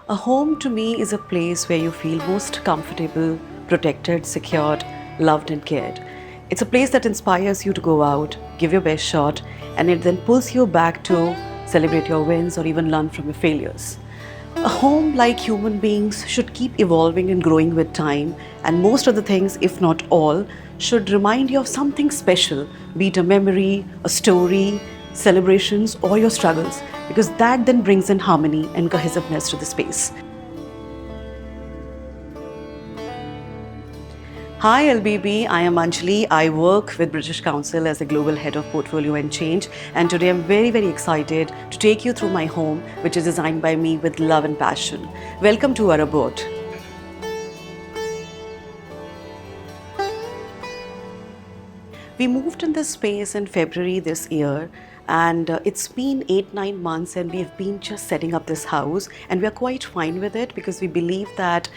A home to me is a place where you feel most comfortable, protected, secured, loved, and cared. It's a place that inspires you to go out, give your best shot, and it then pulls you back to celebrate your wins or even learn from your failures. A home, like human beings, should keep evolving and growing with time, and most of the things, if not all, should remind you of something special, be it a memory, a story, celebrations, or your struggles, because that then brings in harmony and cohesiveness to the space. Hi LBB, I am Anjali. I work with British Council as the Global Head of Portfolio and Change, and today I'm very excited to take you through my home, which is designed by me with love and passion. Welcome to our abode. We moved in this space in February this year, and it's been 8-9 months and we've been just setting up this house, and we're quite fine with it because we believe that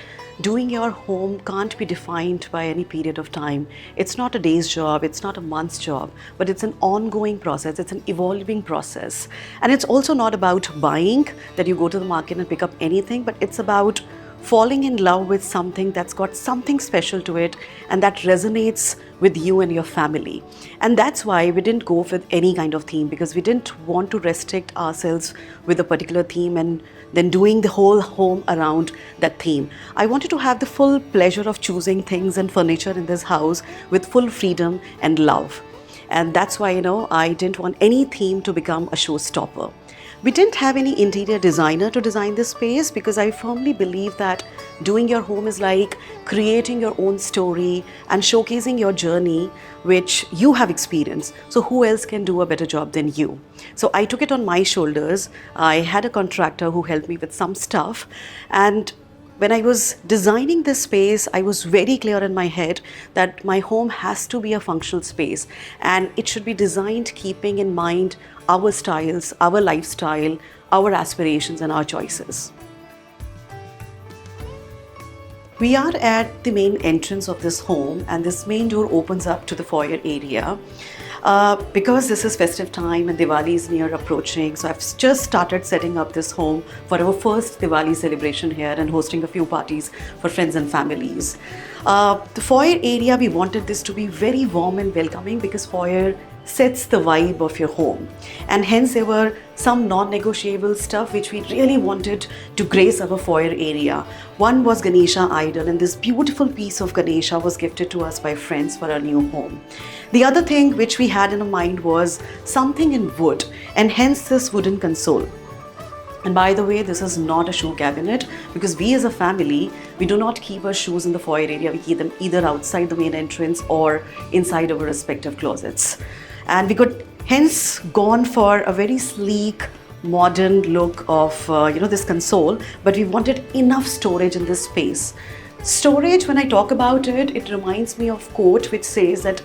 doing your home can't be defined by any period of time. It's not a day's job, it's not a month's job, but it's an ongoing process, it's an evolving process. And it's also not about buying, that you go to the market and pick up anything, but it's about falling in love with something that's got something special to it and that resonates with you and your family. And that's why we didn't go with any kind of theme, because we didn't want to restrict ourselves with a particular theme and then doing the whole home around that theme. I wanted to have the full pleasure of choosing things and furniture in this house with full freedom and love. And that's why, I didn't want any theme to become a showstopper. We didn't have any interior designer to design this space because I firmly believe that doing your home is like creating your own story and showcasing your journey which you have experienced. So who else can do a better job than you? So I took it on my shoulders. I had a contractor who helped me with some stuff, and when I was designing this space, I was very clear in my head that my home has to be a functional space and it should be designed keeping in mind our styles, our lifestyle, our aspirations and our choices. We are at the main entrance of this home, and this main door opens up to the foyer area. Because this is festive time and Diwali is near approaching, so I've just started setting up this home for our first Diwali celebration here and hosting a few parties for friends and families. The foyer area, we wanted this to be very warm and welcoming because foyer sets the vibe of your home, and hence there were some non-negotiable stuff which we really wanted to grace our foyer area. One was Ganesha idol, and this beautiful piece of Ganesha was gifted to us by friends for our new home. The other thing which we had in our mind was something in wood, and hence this wooden console. And by the way, this is not a shoe cabinet because we as a family, we do not keep our shoes in the foyer area. We keep them either outside the main entrance or inside our respective closets. And we could hence gone for a very sleek, modern look of this console, but we wanted enough storage in this space. Storage, when I talk about it, it reminds me of quote which says that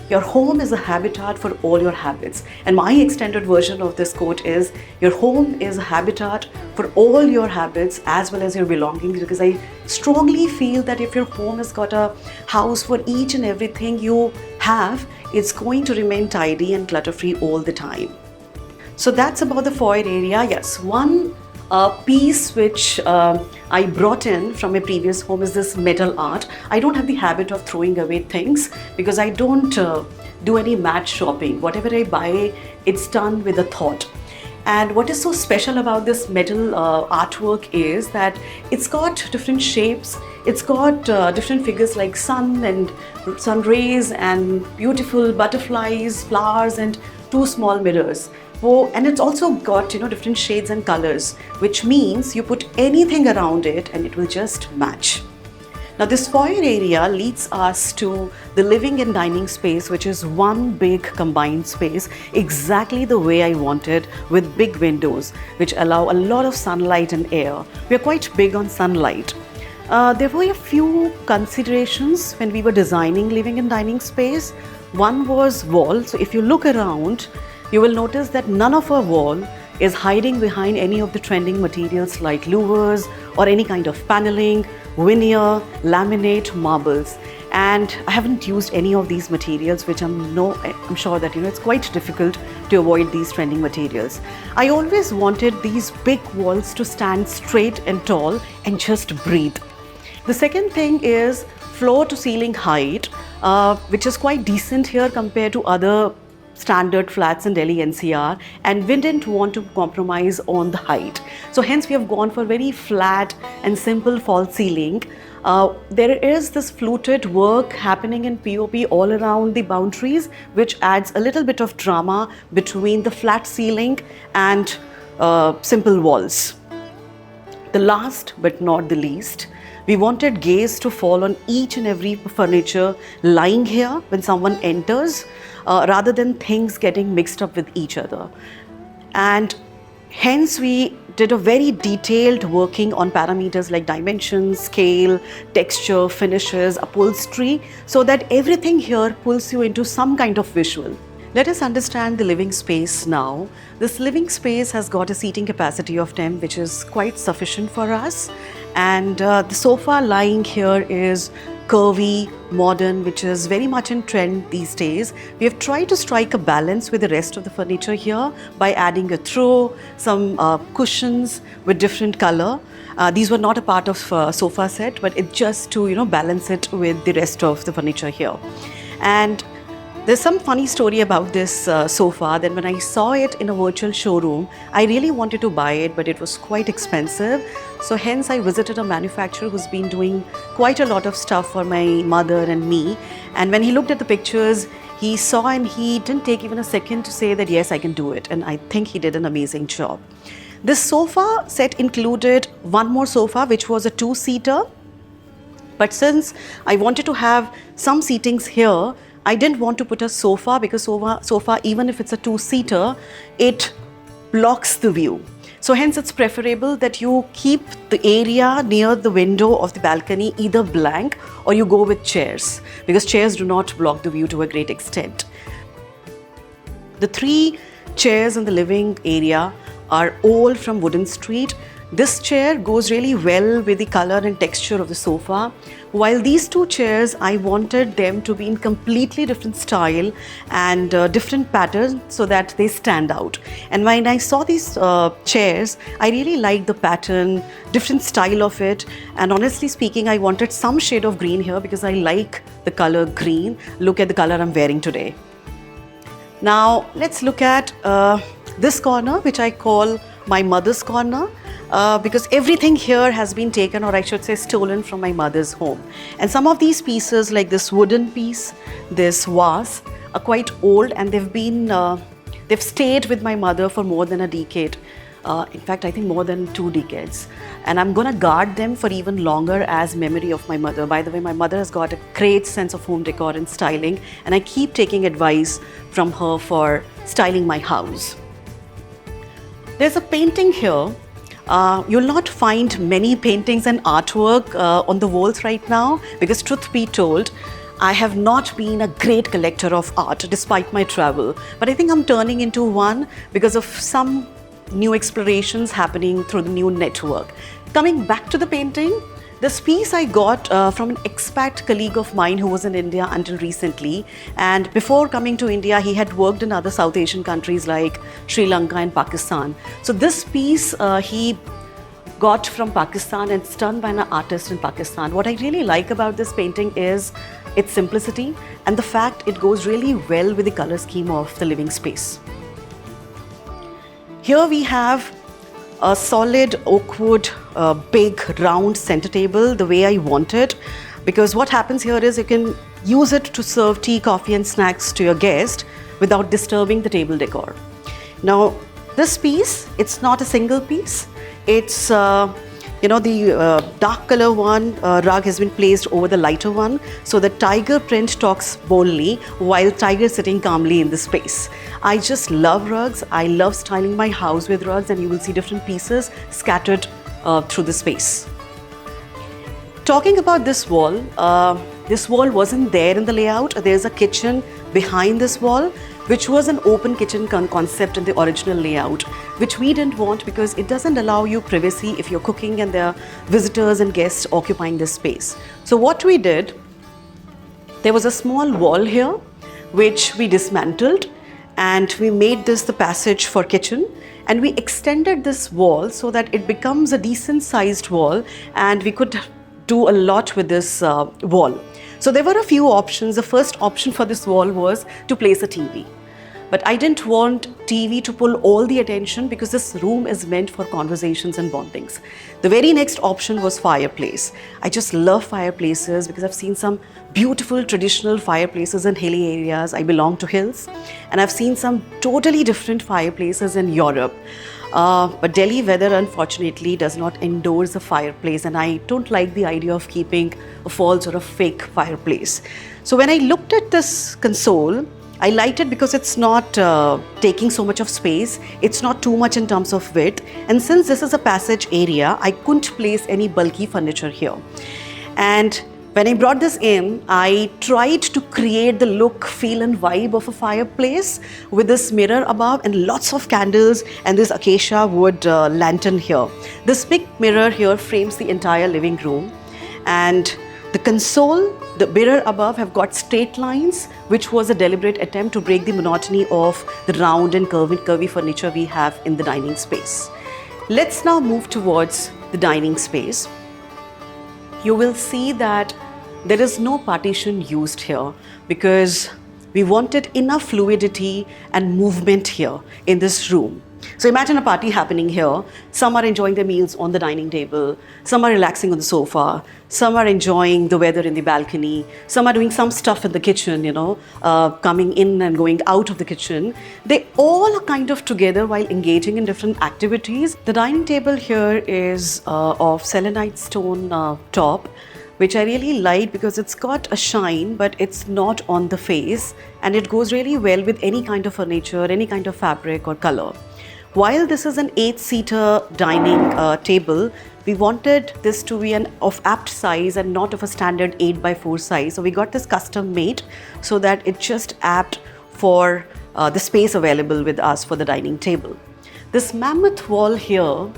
your home is a habitat for all your habits. And my extended version of this quote is, your home is a habitat for all your habits as well as your belongings, because I strongly feel that if your home has got a house for each and everything you have, it's going to remain tidy and clutter-free all the time. So that's about the foyer area. Yes, one piece which I brought in from a previous home is this metal art. I don't have the habit of throwing away things because I don't do any mat shopping. Whatever I buy, it's done with a thought. And what is so special about this metal artwork is that it's got different shapes. It's got different figures like sun and sun rays and beautiful butterflies, flowers, and two small mirrors. Oh, and it's also got different shades and colors, which means you put anything around it and it will just match. Now this foyer area leads us to the living and dining space, which is one big combined space, exactly the way I wanted, with big windows which allow a lot of sunlight and air. We are quite big on sunlight. There were a few considerations when we were designing living and dining space. One was wall. So if you look around, you will notice that none of our wall is hiding behind any of the trending materials like louvers or any kind of paneling, veneer, laminate, marbles. and I haven't used any of these materials, which I'm sure that it's quite difficult to avoid these trending materials. I always wanted these big walls to stand straight and tall and just breathe. The second thing is floor to ceiling height, which is quite decent here compared to other standard flats in Delhi NCR, and we didn't want to compromise on the height. So hence we have gone for very flat and simple false ceiling. There is this fluted work happening in POP all around the boundaries, which adds a little bit of drama between the flat ceiling and simple walls. The last but not the least, we wanted gaze to fall on each and every furniture lying here when someone enters, rather than things getting mixed up with each other. And hence we did a very detailed working on parameters like dimensions, scale, texture, finishes, upholstery, so that everything here pulls you into some kind of visual. Let us understand the living space now. This living space has got a seating capacity of 10, which is quite sufficient for us. And the sofa lying here is curvy, modern, which is very much in trend these days. We have tried to strike a balance with the rest of the furniture here by adding a throw, some cushions with different color. These were not a part of sofa set, but it just to balance it with the rest of the furniture here. And there's some funny story about this sofa. Then when I saw it in a virtual showroom, I really wanted to buy it, but it was quite expensive. So hence I visited a manufacturer who's been doing quite a lot of stuff for my mother and me. And when he looked at the pictures, he saw and he didn't take even a second to say that yes, I can do it. And I think he did an amazing job. This sofa set included one more sofa, which was a two-seater. But since I wanted to have some seatings here, I didn't want to put a sofa, because sofa, even if it's a two-seater, it blocks the view. So hence it's preferable that you keep the area near the window of the balcony either blank or you go with chairs, because chairs do not block the view to a great extent. The 3 chairs in the living area are all from Wooden Street. This chair goes really well with the color and texture of the sofa, while these 2 chairs, I wanted them to be in completely different style and different patterns so that they stand out. And when I saw these chairs, I really liked the pattern, different style of it, and honestly speaking, I wanted some shade of green here because I like the color green. Look at the color I'm wearing today. Now let's look at this corner, which I call my mother's corner. Because everything here has been taken, or I should say stolen, from my mother's home. And some of these pieces, like this wooden piece, this vase, are quite old, and they've stayed with my mother for more than a decade. In fact, I think more than 2 decades. And I'm gonna guard them for even longer as memory of my mother. By the way, my mother has got a great sense of home decor and styling, and I keep taking advice from her for styling my house. There's a painting here. You'll not find many paintings and artwork on the walls right now, because truth be told, I have not been a great collector of art despite my travel. But I think I'm turning into one because of some new explorations happening through the new network. Coming back to the painting, this piece I got from an expat colleague of mine who was in India until recently, and before coming to India he had worked in other South Asian countries like Sri Lanka and Pakistan. So this piece he got from Pakistan and it's done by an artist in Pakistan. What I really like about this painting is its simplicity and the fact it goes really well with the color scheme of the living space. Here we have a solid oak wood, big round center table the way I want it, because what happens here is you can use it to serve tea, coffee and snacks to your guest without disturbing the table decor. Now this piece, it's not a single piece, it's the dark color one rug has been placed over the lighter one, so the tiger print talks boldly while tiger is sitting calmly in the space. I just love rugs. I love styling my house with rugs, and you will see different pieces scattered through the space. Talking about this wall wasn't there in the layout. There's a kitchen behind this wall, which was an open kitchen concept in the original layout, which we didn't want because it doesn't allow you privacy if you're cooking and there are visitors and guests occupying this space. So what we did, There was a small wall here which we dismantled, and we made this the passage for kitchen, and we extended this wall so that it becomes a decent sized wall, and we could do a lot with this wall. So there were a few options. The first option for this wall was to place a TV. But I didn't want TV to pull all the attention because this room is meant for conversations and bondings. The very next option was fireplace. I just love fireplaces because I've seen some beautiful traditional fireplaces in hilly areas. I belong to hills, and I've seen some totally different fireplaces in Europe. But Delhi weather unfortunately does not endorse a fireplace, and I don't like the idea of keeping a false or a fake fireplace. So when I looked at this console, I liked it because it's not taking so much of space, it's not too much in terms of width, and since this is a passage area, I couldn't place any bulky furniture here. And when I brought this in, I tried to create the look, feel and vibe of a fireplace with this mirror above and lots of candles and this acacia wood lantern here. This big mirror here frames the entire living room, and the console, the mirror above have got straight lines, which was a deliberate attempt to break the monotony of the round and curvy furniture we have in the dining space. Let's now move towards the dining space. You will see that there is no partition used here because we wanted enough fluidity and movement here in this room. So imagine a party happening here. Some are enjoying their meals on the dining table, some are relaxing on the sofa, some are enjoying the weather in the balcony, some are doing some stuff in the kitchen, coming in and going out of the kitchen. They all are kind of together while engaging in different activities. The dining table here is of selenite stone top, which I really like because it's got a shine, but it's not on the face, and it goes really well with any kind of furniture, any kind of fabric or color. While this is an 8-seater dining table, we wanted this to be of apt size and not of a standard 8x4 size. So we got this custom made so that it's just apt for the space available with us for the dining table. This mammoth wall here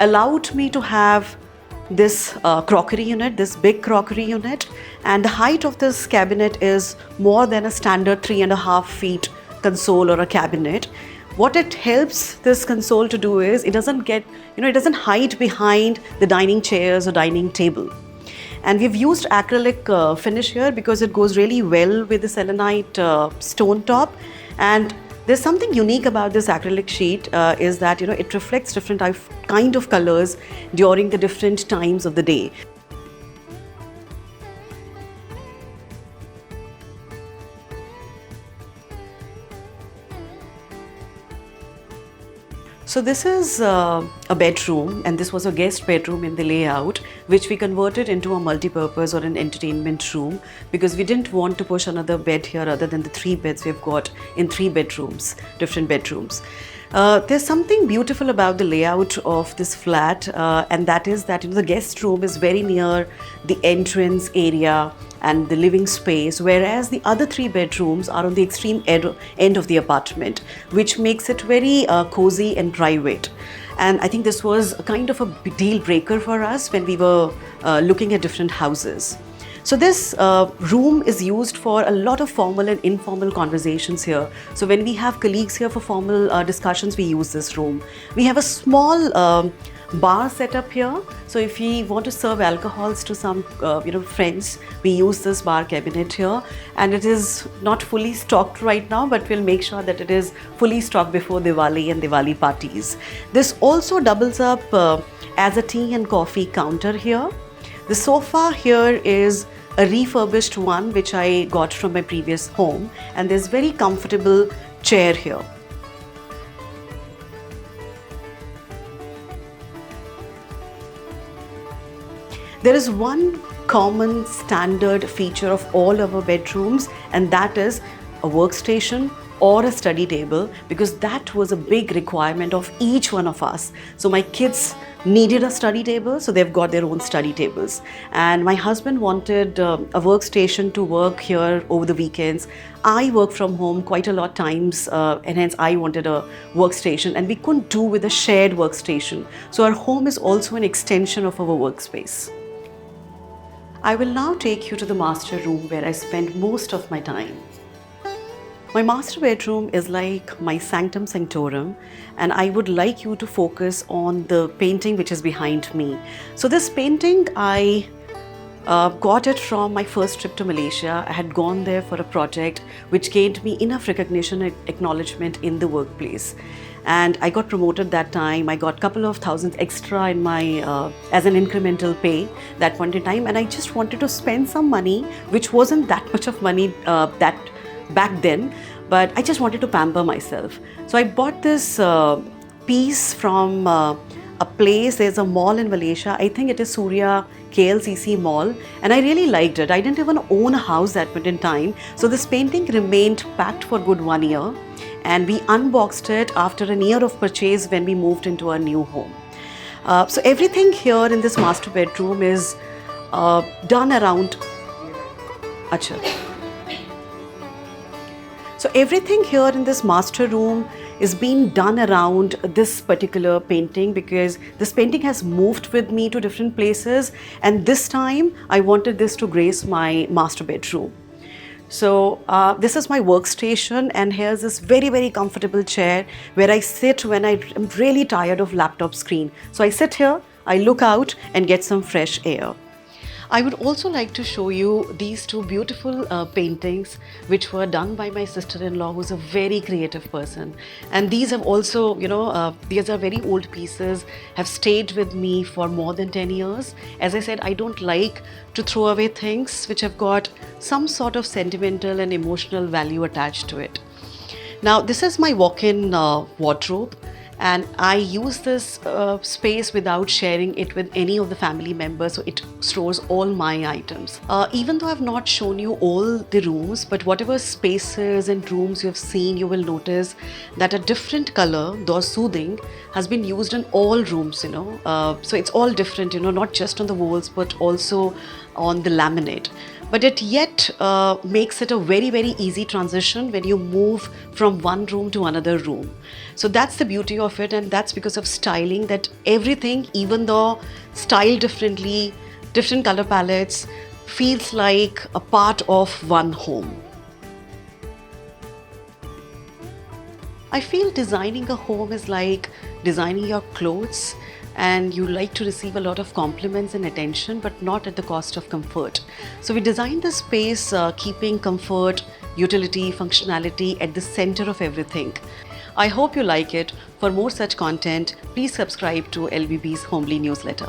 allowed me to have this crockery unit, this big crockery unit, and the height of this cabinet is more than a standard 3.5 feet console or a cabinet. What it helps this console to do is it doesn't hide behind the dining chairs or dining table. And we've used acrylic finish here because it goes really well with the selenite stone top. And there's something unique about this acrylic sheet is that it reflects different kind of colors during the different times of the day. So this is a bedroom, and this was a guest bedroom in the layout, which we converted into a multi-purpose or an entertainment room because we didn't want to push another bed here other than the 3 beds we've got in 3 bedrooms, different bedrooms. There's something beautiful about the layout of this flat, and that is that the guest room is very near the entrance area and the living space, whereas the other 3 bedrooms are on the extreme end of the apartment, which makes it very cozy and private. And I think this was a kind of a deal breaker for us when we were looking at different houses. So this room is used for a lot of formal and informal conversations here. So when we have colleagues here for formal discussions, we use this room. We have a small bar set up here. So if we want to serve alcohols to some friends, we use this bar cabinet here, and it is not fully stocked right now, but we'll make sure that it is fully stocked before Diwali and Diwali parties. This also doubles up as a tea and coffee counter here. The sofa here is a refurbished one which I got from my previous home, and there's very comfortable chair here. There is one common standard feature of all our bedrooms, and that is a workstation or a study table, because that was a big requirement of each one of us. So my kids needed a study table, so they've got their own study tables. And my husband wanted a workstation to work here over the weekends. I work from home quite a lot times, and hence I wanted a workstation, and we couldn't do with a shared workstation. So our home is also an extension of our workspace. I will now take you to the master room where I spend most of my time. My master bedroom is like my sanctum sanctorum, and I would like you to focus on the painting which is behind me. So this painting, I got it from my first trip to Malaysia. I had gone there for a project which gained me enough recognition and acknowledgement in the workplace. And I got promoted that time. I got a couple of thousands extra in my as an incremental pay that point in time. And I just wanted to spend some money, which wasn't that much of money that back then, but I just wanted to pamper myself. So I bought this piece from a place. There's a mall in Malaysia. I think it is Surya KLCC Mall, and I really liked it. I didn't even own a house that point in time. So this painting remained packed for good 1 year, and we unboxed it after a year of purchase when we moved into our new home. So everything here in this master bedroom is done around. Acha. So everything here in this master room is being done around this particular painting, because this painting has moved with me to different places, and this time I wanted this to grace my master bedroom. So this is my workstation, and here's this very comfortable chair where I sit when I am really tired of laptop screen. So I sit here, I look out and get some fresh air. I would also like to show you these two beautiful paintings which were done by my sister-in-law, who's a very creative person. And these have also, these are very old pieces, have stayed with me for more than 10 years. As I said, I don't like to throw away things which have got some sort of sentimental and emotional value attached to it. Now, this is my walk-in wardrobe. And I use this space without sharing it with any of the family members, so it stores all my items. Even though I've not shown you all the rooms, but whatever spaces and rooms you have seen, you will notice that a different color, though soothing, has been used in all rooms, So it's all different, not just on the walls, but also on the laminate. But it yet makes it a very easy transition when you move from one room to another room. So that's the beauty of it, and that's because of styling, that everything, even though styled differently, different color palettes, feels like a part of one home. I feel designing a home is like designing your clothes, and you like to receive a lot of compliments and attention, but not at the cost of comfort. So we designed the space keeping comfort, utility, functionality at the center of everything. I hope you like it. For more such content, please subscribe to LBB's Homely newsletter.